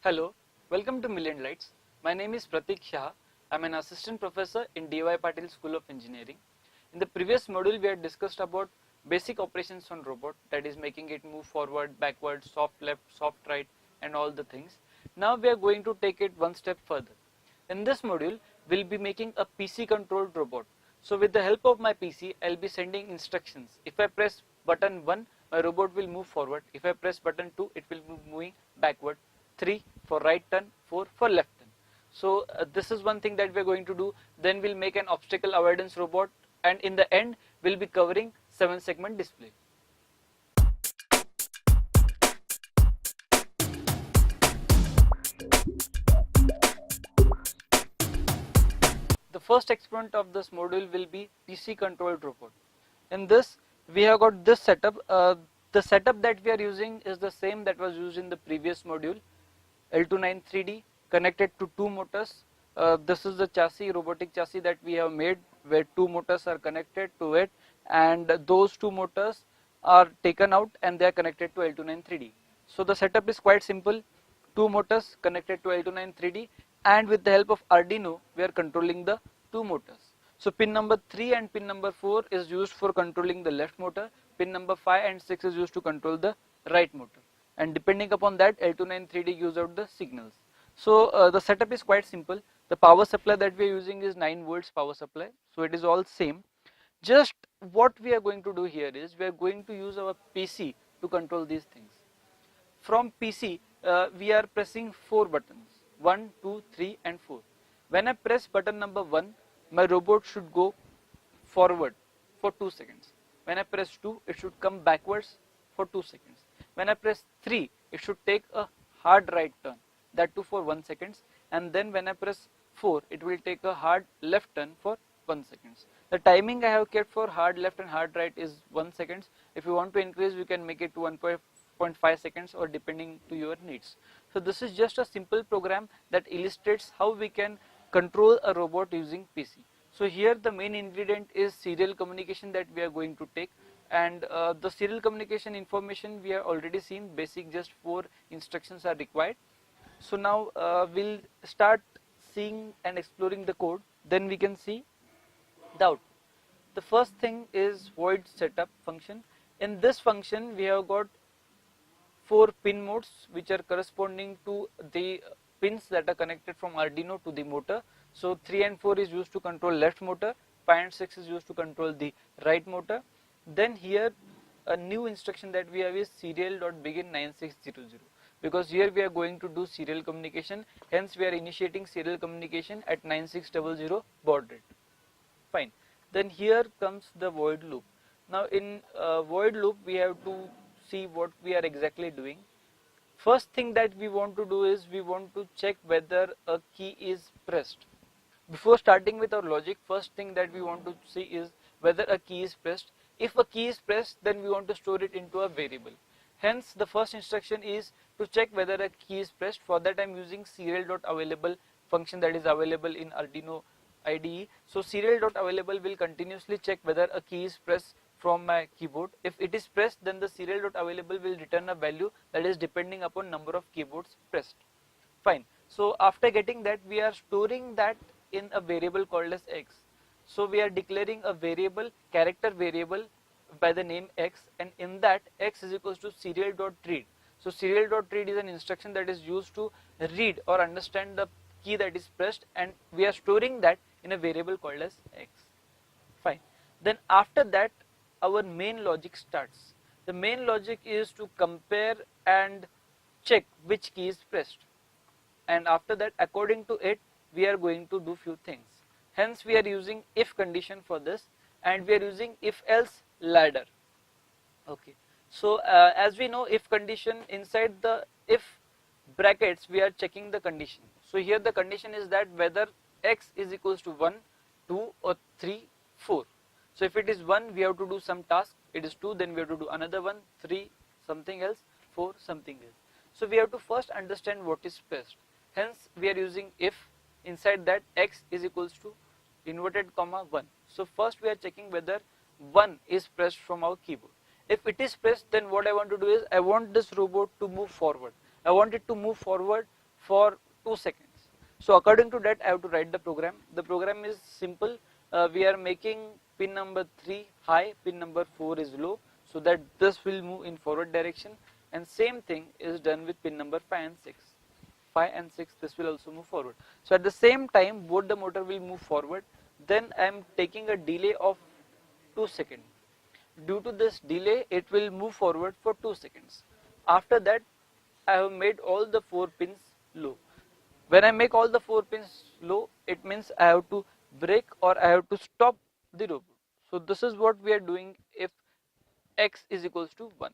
Hello, welcome to Millionlights. My name is Pratik Shah. I'm an assistant professor in D.Y. Patil School of Engineering. In the previous module, we had discussed about basic operations on robot, that is making it move forward, backward, soft left, soft right, and all the things. Now we are going to take it one step further. In this module, we'll be making a PC controlled robot. So with the help of my PC, I'll be sending instructions. If I press button 1, my robot will move forward. If I press button 2, it will be moving backward. 3 for right turn, 4 for left turn. So this is one thing that we're going to do. Then we'll make an obstacle avoidance robot, and in the end, we'll be covering 7-segment display. The first exponent of this module will be PC controlled robot. In this, we have got this setup. The setup that we are using is the same that was used in the previous module. L293D connected to 2 motors. This is the chassis, robotic chassis that we have made, where 2 motors are connected to it, and those 2 motors are taken out and they are connected to L293D. So the setup is quite simple. 2 motors connected to L293D, and with the help of Arduino, we are controlling the 2 motors. So pin number 3 and pin number 4 is used for controlling the left motor. Pin number 5 and 6 is used to control the right motor. And depending upon that, L293D gives out the signals. So the setup is quite simple. The power supply that we are using is 9 volts power supply. So it is all same. Just what we are going to do here is we are going to use our PC to control these things. From PC, we are pressing 4 buttons, 1, 2, 3 and 4. When I press button number 1, my robot should go forward for 2 seconds. When I press 2, it should come backwards for 2 seconds. When I press 3, it should take a hard right turn, that too for 1 second. And then when I press 4, it will take a hard left turn for 1 second. The timing I have kept for hard left and hard right is 1 second. If you want to increase, we can make it to 1.5 seconds or depending to your needs. So this is just a simple program that illustrates how we can control a robot using PC. So here the main ingredient is serial communication that we are going to take, and the serial communication information we have already seen. Basic, just 4 instructions are required. So now we'll start seeing and exploring the code, then we can see the output. The first thing is void setup function. In this function we have got 4 pin modes which are corresponding to the pins that are connected from Arduino to the motor. So 3 and 4 is used to control left motor, 5 and 6 is used to control the right motor. Then here a new instruction that we have is serial.begin 9600, because here we are going to do serial communication, hence we are initiating serial communication at 9600 baud rate. Fine. Then here comes the void loop. Now in void loop we have to see what we are exactly doing. First thing that we want to do is we want to check whether a key is pressed. Before starting with our logic, first thing that we want to see is whether a key is pressed. If a key is pressed, then we want to store it into a variable. Hence the first instruction is to check whether a key is pressed. For that I am using serial.available function that is available in Arduino IDE. So serial.available will continuously check whether a key is pressed from my keyboard. If it is pressed, then the serial.available will return a value that is depending upon number of keyboards pressed. Fine. So after getting that, we are storing that in a variable called as x. So we are declaring a variable, character variable by the name x, and in that x is equals to serial.read. So serial.read is an instruction that is used to read or understand the key that is pressed, and we are storing that in a variable called as x. Fine. Then after that our main logic starts. The main logic is to compare and check which key is pressed, and after that according to it we are going to do few things. Hence we are using if condition for this, and we are using if else ladder. Okay. So as we know, if condition, inside the if brackets we are checking the condition. So here the condition is that whether x is equals to 1, 2 or 3, 4. So if it is 1, we have to do some task. It is 2, then we have to do another one. 3 something else, 4 something else. So we have to first understand what is pressed. Hence we are using if. Inside that x is equals to inverted comma 1. So first we are checking whether 1 is pressed from our keyboard. If it is pressed, then what I want to do is I want this robot to move forward. I want it to move forward for 2 seconds. So according to that I have to write the program. The program is simple. We are making pin number 3 high, pin number 4 is low, so that this will move in forward direction, and same thing is done with pin number 5 and 6. 5 and 6, this will also move forward. So at the same time both the motor will move forward. Then I am taking a delay of 2 seconds. Due to this delay it will move forward for 2 seconds. After that I have made all the 4 pins low. When I make all the 4 pins low, it means I have to break or I have to stop the robot. So this is what we are doing if x is equals to 1.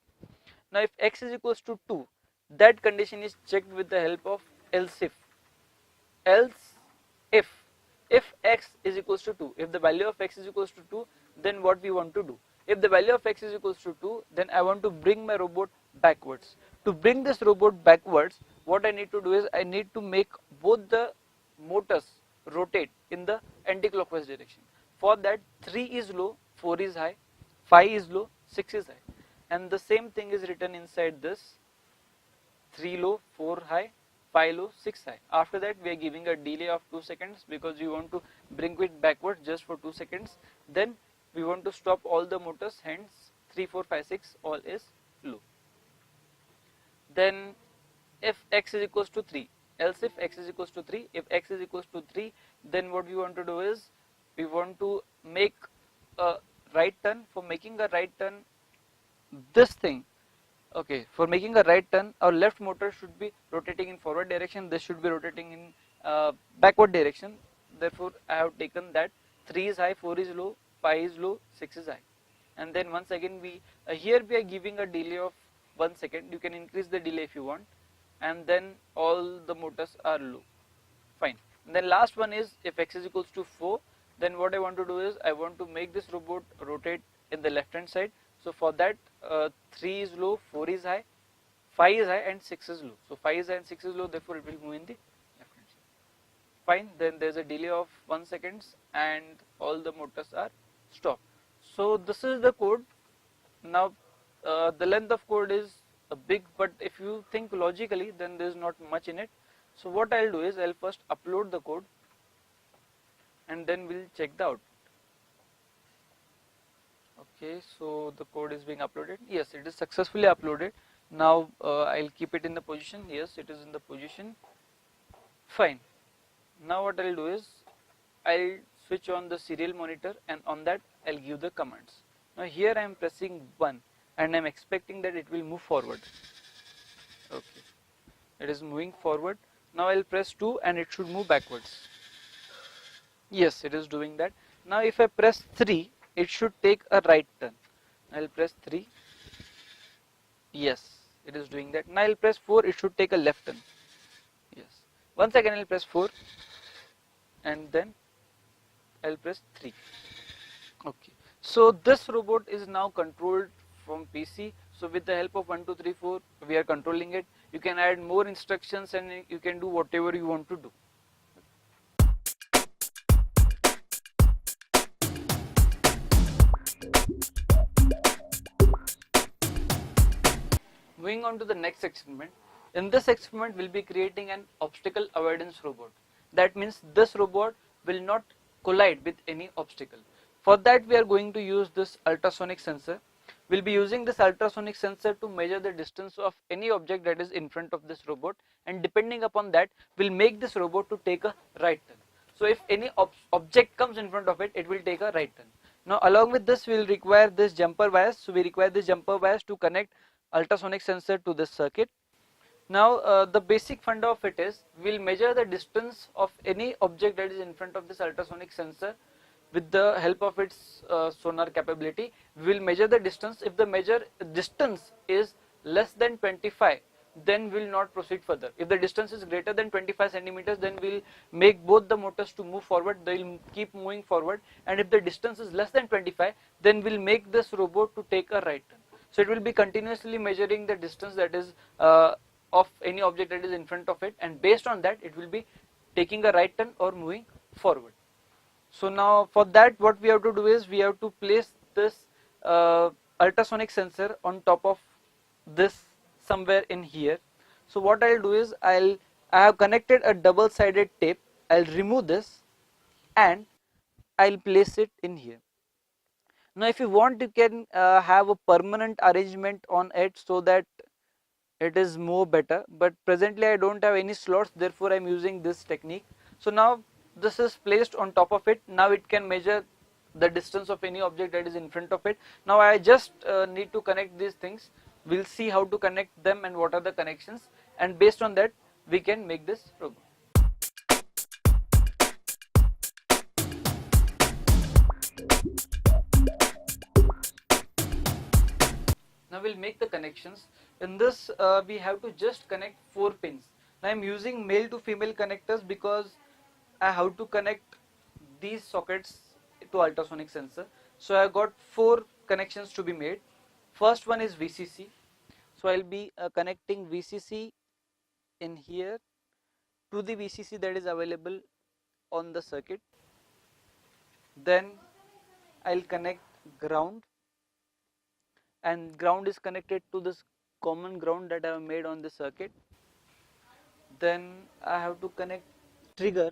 Now if x is equals to 2, that condition is checked with the help of else if. Else if x is equals to 2, if the value of x is equals to 2, then what we want to do? If the value of x is equals to 2, then I want to bring my robot backwards. To bring this robot backwards, what I need to do is I need to make both the motors rotate in the anti-clockwise direction. For that 3 is low, 4 is high, 5 is low, 6 is high, and the same thing is written inside this: 3 low, 4 high, 5 low, 6 high. After that we are giving a delay of 2 seconds because we want to bring it backward just for 2 seconds. Then we want to stop all the motors, hence 3, 4, 5, 6 all is low. Then if x is equals to 3, else if x is equals to 3, if x is equals to 3, then what we want to do is we want to make a right turn. For making a right turn, this thing, okay, for making a right turn our left motor should be rotating in forward direction, this should be rotating in backward direction. Therefore I have taken that 3 is high, 4 is low, 5 is low, 6 is high, and then once again we here we are giving a delay of 1 second. You can increase the delay if you want, and then all the motors are low. Fine. And then last one is if x is equals to 4, then what I want to do is I want to make this robot rotate in the left hand side. So for that 3 is low, 4 is high, 5 is high, and 6 is low. So 5 is high and 6 is low, therefore it will move in the left hand side. Fine. Then there is a delay of 1 second and all the motors are stopped. So this is the code. Now the length of code is big, but if you think logically then there is not much in it. So what I'll do is I'll first upload the code and then we'll check the output. Okay, so the code is being uploaded. Yes, it is successfully uploaded. Now I'll keep it in the position. Yes, it is in the position. Fine. Now what I'll do is I'll switch on the serial monitor, and on that I'll give the commands. Now here I am pressing 1 and I am expecting that it will move forward. Okay, it is moving forward. Now I'll press 2 and it should move backwards. Yes, it is doing that. Now if I press 3, it should take a right turn. I'll press 3. Yes, it is doing that. Now I'll press 4, it should take a left turn. Yes. Once again I'll press 4 and then I'll press 3. Okay. So this robot is now controlled from PC. So with the help of 1, 2, 3, 4 we are controlling it. You can add more instructions and you can do whatever you want to do. Moving on to the next experiment. In this experiment we'll be creating an obstacle avoidance robot. That means this robot will not collide with any obstacle. For that we are going to use this ultrasonic sensor. We'll be using this ultrasonic sensor to measure the distance of any object that is in front of this robot, and depending upon that we'll make this robot to take a right turn. So if any object comes in front of it, it will take a right turn. Now along with this we'll require this jumper wires. So we require this jumper wires to connect ultrasonic sensor to this circuit. Now the basic funda of it is we'll measure the distance of any object that is in front of this ultrasonic sensor with the help of its sonar capability. We will measure the distance. If the distance is less than 25, then we will not proceed further. If the distance is greater than 25 centimeters, then we will make both the motors to move forward. They will keep moving forward. And if the distance is less than 25, then we will make this robot to take a right turn. So it will be continuously measuring the distance that is of any object that is in front of it, and based on that it will be taking a right turn or moving forward. So now for that what we have to do is we have to place this ultrasonic sensor on top of this somewhere in here. So what I'll do is I'll I have connected a double-sided tape. I'll remove this and I'll place it in here. Now if you want, you can have a permanent arrangement on it so that it is more better, but presently I don't have any slots, therefore I'm using this technique. So now this is placed on top of it. Now it can measure the distance of any object that is in front of it. Now I just need to connect these things. We'll see how to connect them and what are the connections, and based on that we can make this robot. Now we'll make the connections. In this we have to just connect 4 pins. Now I'm using male to female connectors because I have to connect these sockets to ultrasonic sensor. So I got 4 connections to be made. First one is VCC. So I'll be connecting VCC in here to the VCC that is available on the circuit. Then I'll connect ground, and ground is connected to this common ground that I have made on the circuit. Then I have to connect trigger.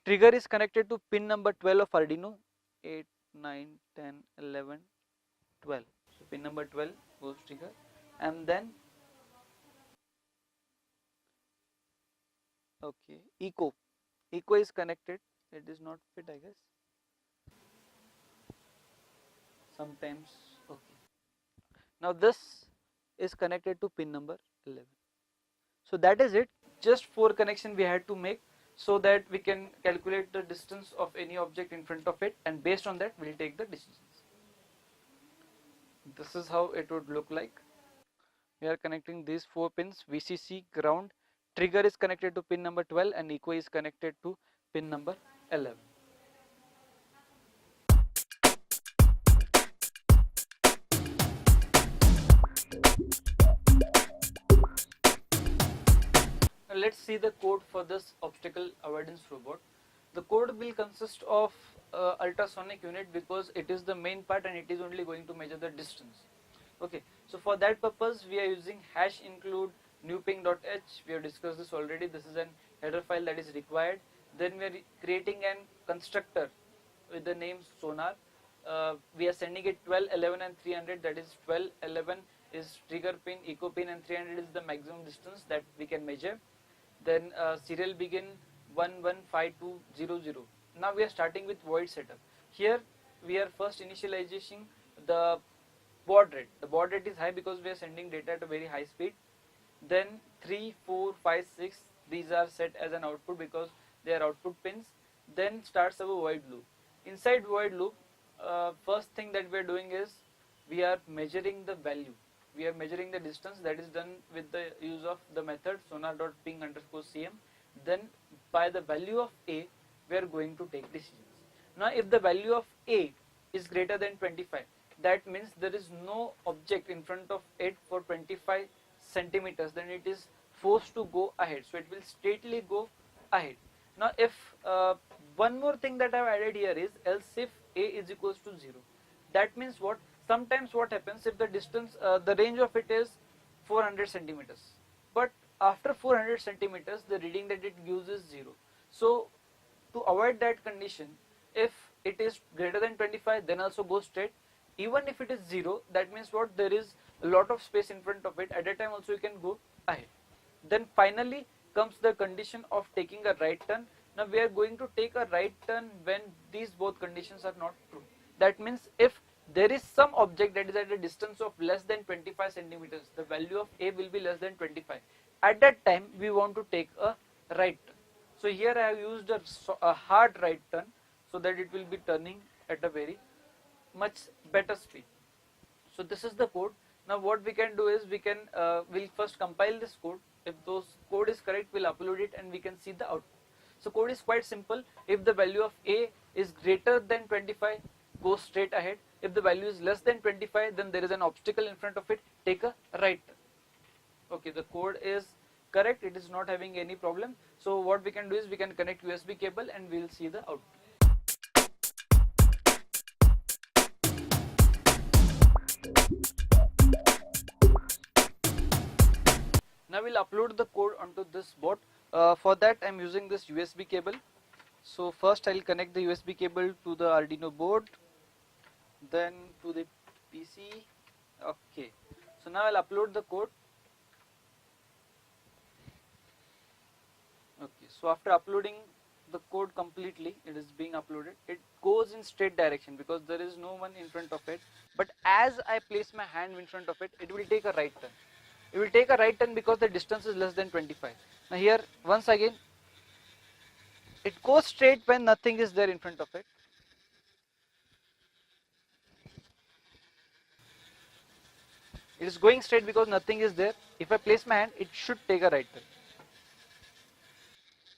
Trigger is connected to pin number 12 of Arduino. 8, 9, 10, 11, 12. So pin number 12 goes trigger, and then okay, echo. Echo is connected. It is not fit, I guess. Sometimes okay. Now this is connected to pin number 11. So that is it. Just 4 connection we had to make so that we can calculate the distance of any object in front of it, and based on that we'll take the decisions. This is how it would look like. We are connecting these 4 pins: VCC, ground, trigger is connected to pin number 12, and echo is connected to pin number 11. Now let's see the code for this obstacle avoidance robot. The code will consist of ultrasonic unit because it is the main part and it is only going to measure the distance. Okay, so for that purpose we are using hash include newping.h. We have discussed this already. This is an header file that is required. Then we are creating an constructor with the name sonar. We are sending it 12, 11 and 300. That is 12, 11 is trigger pin, echo pin, and 300 is the maximum distance that we can measure. Then serial begin 115200. Now we are starting with void setup. Here we are first initializing the baud rate. The baud rate is high because we are sending data at a very high speed. Then 3, 4, 5, 6, these are set as an output because they are output pins. Then starts our void loop. Inside void loop, first thing that we are doing is we are measuring the value. We are measuring the distance. That is done with the use of the method sonar.ping_cm. Then by the value of a, we are going to take decisions. Now if the value of a is greater than 25, that means there is no object in front of it for 25 centimeters, then it is forced to go ahead. So it will straightly go ahead. Now if one more thing that I have added here is else if a is equals to 0. That means what? Sometimes what happens if the distance, the range of it is 400 centimeters, but after 400 centimeters the reading that it gives is 0. So to avoid that condition, if it is greater than 25, then also go straight. Even if it is 0, that means what? There is a lot of space in front of it. At that time also you can go ahead. Then finally comes the condition of taking a right turn. Now we are going to take a right turn when these both conditions are not true. That means if there is some object that is at a distance of less than 25 centimeters, the value of a will be less than 25. At that time we want to take a right turn. So here I have used a hard right turn so that it will be turning at a very much better speed. So this is the code. Now what we can do is we can we'll first compile this code. If those code is correct, we'll upload it and we can see the output. So code is quite simple. If the value of a is greater than 25, go straight ahead. If the value is less than 25, then there is an obstacle in front of it, take a right turn. Okay, the code is correct, it is not having any problem. So what we can do is we can connect USB cable and we'll see the output. Now Now we'll upload the code onto this board. For that I'm using this USB cable. So first I'll connect the USB cable to the Arduino board, then to the PC. Okay, so now I'll upload the code. Okay, so after uploading the code completely, it is being uploaded. It goes in straight direction because there is no one in front of it. But as I place my hand in front of it, it will take a right turn. It will take a right turn because the distance is less than 25. Now here, once again, it goes straight when nothing is there in front of it. It is going straight because nothing is there. If I place my hand, it should take a right turn.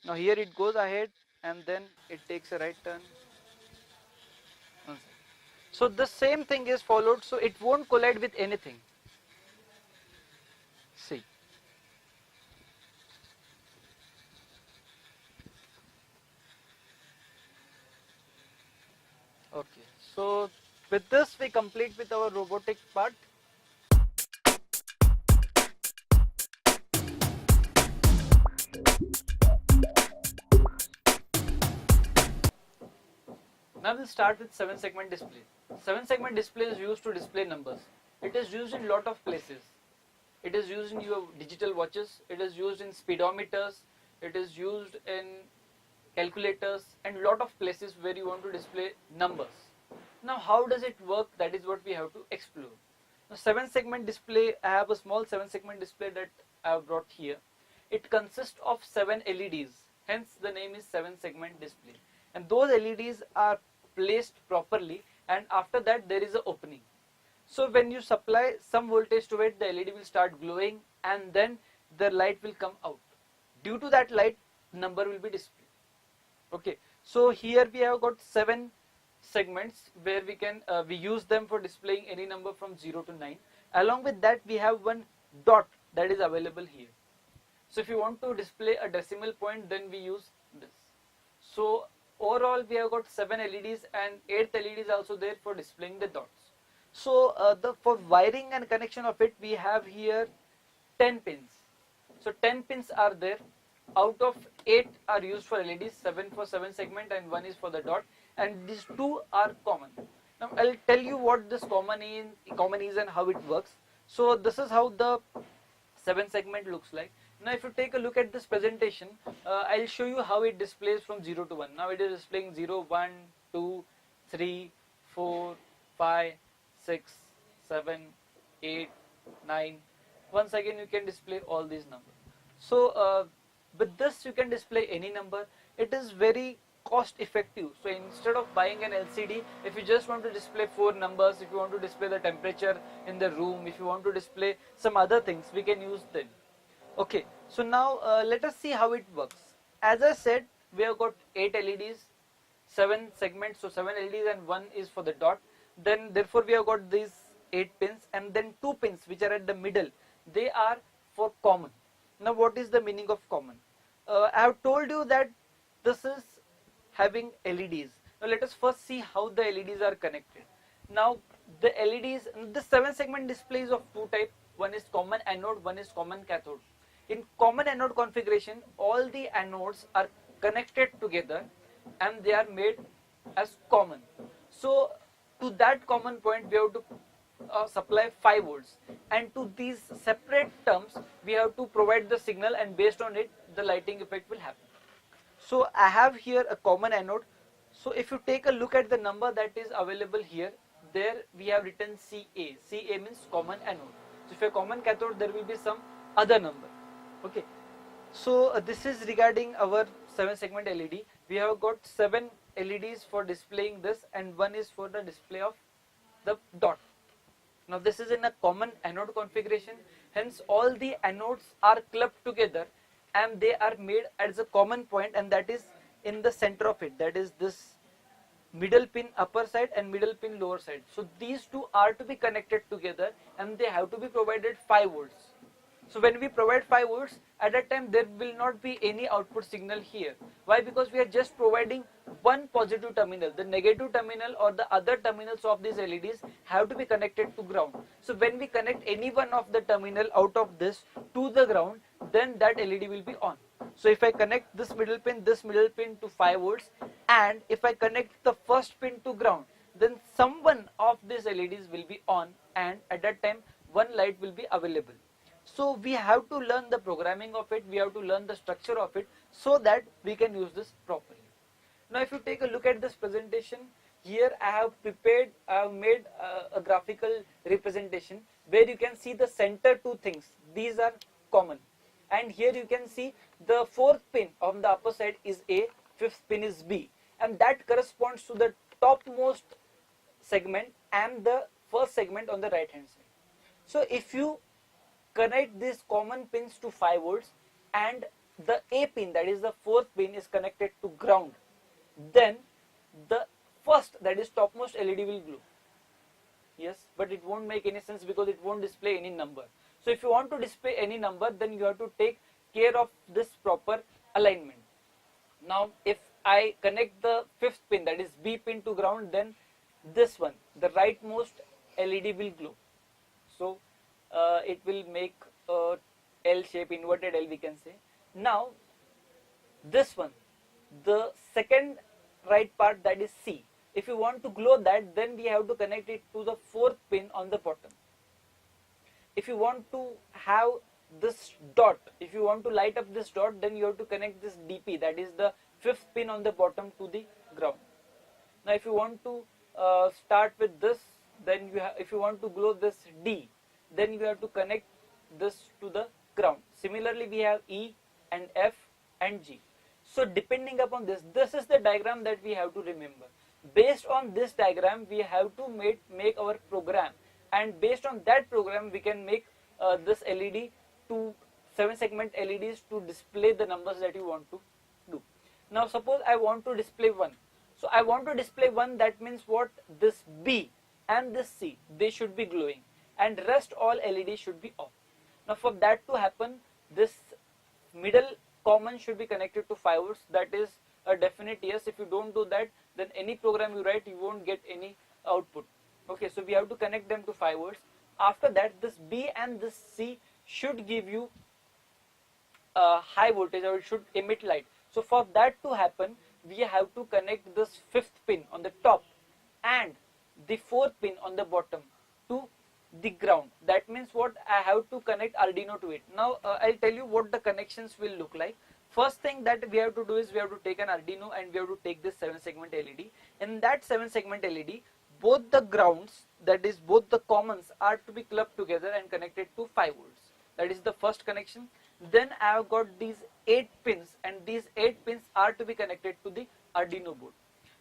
Now here it goes ahead and then it takes a right turn. So the same thing is followed, so it won't collide with anything. See. Okay, so with this we complete with our robotic part. Now we'll start with 7-segment display. 7-segment display is used to display numbers. It is used in lot of places. It is used in your digital watches, it is used in speedometers, it is used in calculators and lot of places where you want to display numbers. Now how does it work? That is what we have to explore. Now 7-segment display, I have a small 7-segment display that I have brought here. It consists of 7 LEDs, hence the name is 7-segment display. And those LEDs are placed properly and after that there is an opening. So when you supply some voltage to it, the LED will start glowing and then the light will come out. Due to that light, number will be displayed. Okay, so here we have got 7 segments where we use them for displaying any number from 0 to 9. Along with that we have one dot that is available here. So if you want to display a decimal point, then we use this. So overall we have got 7 LEDs and 8th LED is also there for displaying the dots. So for wiring and connection of it, we have here 10 pins. So 10 pins are there. Out of 8 are used for LEDs, 7 for 7-segment and 1 is for the dot, and these 2 are common. Now I'll tell you what this common is and how it works. So this is how the 7-segment looks like. Now if you take a look at this presentation, I'll show you how it displays from 0 to 1. Now it is displaying 0, 1, 2, 3, 4, 5, 6, 7, 8, 9. Once again you can display all these numbers. So with this you can display any number. It is very cost effective. So instead of buying an LCD, if you just want to display 4 numbers, if you want to display the temperature in the room, if you want to display some other things, we can use them. Okay, so now let us see how it works. As I said, we have got 8 LEDs, 7 segments, so 7 LEDs and 1 is for the dot. Then therefore we have got these 8 pins and then 2 pins which are at the middle. They are for common. Now what is the meaning of common? I have told you that this is having LEDs. Now let us first see how the LEDs are connected. Now the LEDs, the 7-segment display is of 2 types. One is common anode, one is common cathode. In common anode configuration, all the anodes are connected together and they are made as common. So to that common point we have to supply 5 volts, and to these separate terms we have to provide the signal, and based on it the lighting effect will happen. So I have here a common anode. So if you take a look at the number that is available here, there we have written CA. CA means common anode. So if a common cathode, there will be some other number. Okay. So this is regarding our 7-segment LED. We have got 7 LEDs for displaying this and 1 is for the display of the dot. Now this is in a common anode configuration, hence all the anodes are clubbed together and they are made as a common point, and that is in the center of it, that is this middle pin upper side and middle pin lower side. So these 2 are to be connected together and they have to be provided 5 volts. So when we provide 5 volts, at that time there will not be any output signal here. Why? Because we are just providing one positive terminal. The negative terminal or the other terminals of these LEDs have to be connected to ground. So when we connect any one of the terminal out of this to the ground, then that LED will be on. So if I connect this middle pin to 5 volts, and if I connect the first pin to ground, then some one of these LEDs will be on, and at that time one light will be available. So we have to learn the programming of it, we have to learn the structure of it, so that we can use this properly. Now if you take a look at this presentation, here I have made a graphical representation where you can see the center two things, these are common, and here you can see the fourth pin on the upper side is A, fifth pin is B, and that corresponds to the topmost segment and the first segment on the right hand side. So if you connect these common pins to 5 volts and the A pin, that is the fourth pin, is connected to ground, then the first, that is topmost LED will glow. Yes, but it won't make any sense because it won't display any number. So if you want to display any number, then you have to take care of this proper alignment. Now if I connect the fifth pin, that is B pin, to ground, then this one, the rightmost LED will glow. So it will make a L shape, inverted L we can say. Now this one, the second right part, that is C, if you want to glow that, then we have to connect it to the fourth pin on the bottom. If you want to have this dot, if you want to light up this dot, then you have to connect this DP, that is the fifth pin on the bottom, to the ground. Now if you want to start with this, then if you want to glow this D, then you have to connect this to the ground. Similarly we have E and F and G. So depending upon this is the diagram that we have to remember. Based on this diagram we have to make our program, and based on that program we can make this LED to 7 segment LEDs to display the numbers that you want to do. Now suppose I want to display 1. So I want to display 1, that means what? This B and this C, they should be glowing, and rest all LEDs should be off. Now for that to happen, this middle common should be connected to 5 volts. That is a definite yes. If you don't do that, then any program you write, you won't get any output. Okay, so we have to connect them to 5 volts. After that, this B and this C should give you high voltage, or it should emit light. So for that to happen, we have to connect this fifth pin on the top and the fourth pin on the bottom to the ground. That means what? I have to connect Arduino to it. Now I'll tell you what the connections will look like. First thing that we have to do is we have to take an Arduino and we have to take this 7 segment LED. In that 7 segment LED, both the grounds, that is both the commons, are to be clubbed together and connected to 5 volts. That is the first connection. Then I have got these 8 pins, and these 8 pins are to be connected to the Arduino board.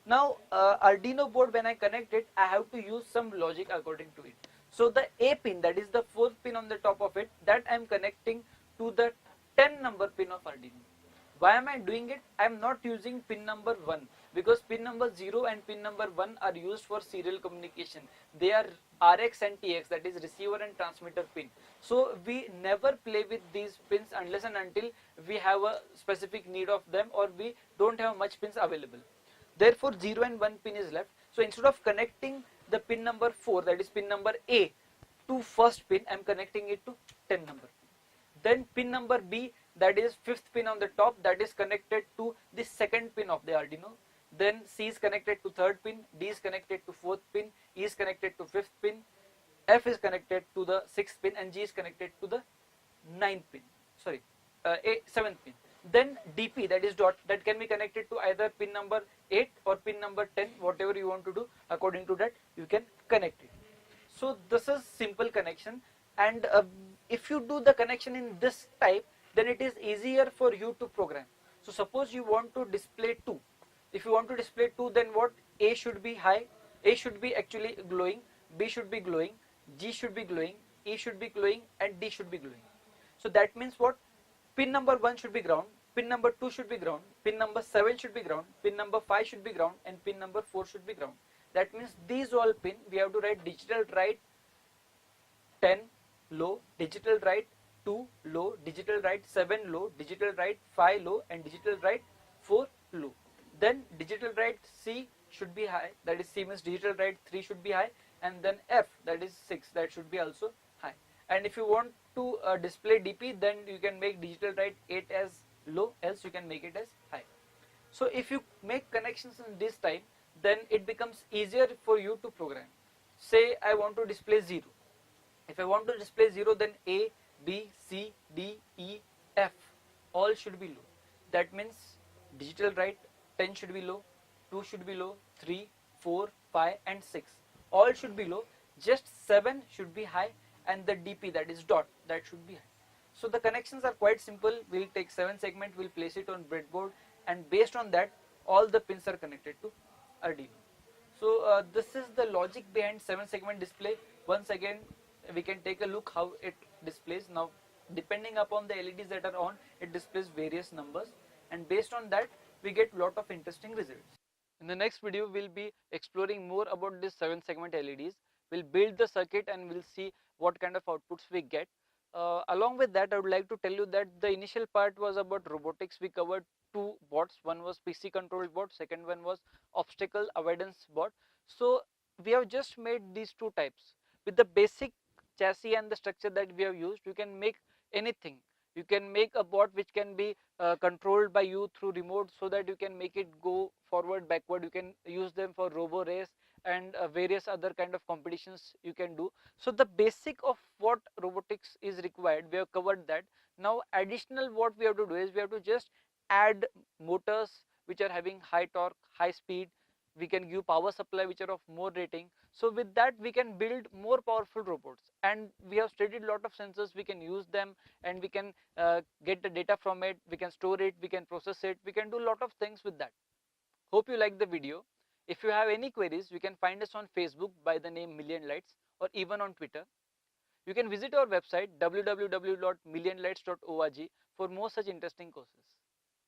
Now Arduino board, when I connect it, I have to use some logic according to it. So the A pin, that is the fourth pin on the top of it, that I am connecting to the 10 number pin of Arduino. Why am I doing it? I am not using pin number 1, because pin number 0 and pin number 1 are used for serial communication. They are RX and TX, that is receiver and transmitter pin. So we never play with these pins unless and until we have a specific need of them, or we don't have much pins available. Therefore 0 and 1 pin is left. So instead of connecting the pin number 4, that is pin number A, to first pin, I am connecting it to 10 number pin. Then pin number B, that is fifth pin on the top, that is connected to the second pin of the Arduino. Then C is connected to third pin, D is connected to fourth pin, E is connected to fifth pin, F is connected to the sixth pin, and G is connected to the seventh pin. Then DP, that is dot, that can be connected to either pin number 8 or pin number 10, whatever you want to do. According to that, you can connect it. So this is simple connection, and if you do the connection in this type, then it is easier for you to program. So suppose you want to display 2. If you want to display 2, then what? A should be high, A should be actually glowing, B should be glowing, G should be glowing, E should be glowing, and D should be glowing. So that means what? Pin number 1 should be ground, pin number 2 should be ground, pin number 7 should be ground, pin number 5 should be ground, and pin number 4 should be ground. That means these all pin, we have to write digital write 10 low, digital write 2 low, digital write 7 low, digital write 5 low, and digital write 4 low. Then digital write C should be high, that is C means digital write 3 should be high, and then F, that is 6, that should be also high. And if you want to display DP, then you can make digital write 8 as low, else you can make it as high. So if you make connections in this type, then it becomes easier for you to program. Say I want to display 0. If I want to display 0, then A, B, C, D, E, F all should be low. That means digital write 10 should be low, 2 should be low, 3, 4, 5 and 6 all should be low. Just 7 should be high, and the DP, that is dot, that should be high. So the connections are quite simple. We'll take 7 segment, we'll place it on breadboard, and based on that all the pins are connected to Arduino. So this is the logic behind 7 segment display. Once again, we can take a look how it displays. Now depending upon the LEDs that are on, it displays various numbers, and based on that we get lot of interesting results. In the next video we'll be exploring more about this 7 segment LEDs. We'll build the circuit and we'll see what kind of outputs we get. Along with that, I would like to tell you that the initial part was about robotics. We covered two bots. One was PC controlled bot, second one was obstacle avoidance bot. So we have just made these two types. With the basic chassis and the structure that we have used, you can make anything. You can make a bot which can be controlled by you through remote, so that you can make it go forward, backward. You can use them for robo race and various other kind of competitions you can do. So the basic of what robotics is required, we have covered that. Now additional what we have to do is we have to just add motors which are having high torque, high speed. We can give power supply which are of more rating. So with that we can build more powerful robots, and we have studied lot of sensors. We can use them, and we can get the data from it, we can store it, we can process it, we can do lot of things with that. Hope you like the video. If you have any queries, you can find us on Facebook by the name Millionlights, or even on Twitter. You can visit our website www.millionlights.org for more such interesting courses.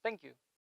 Thank you.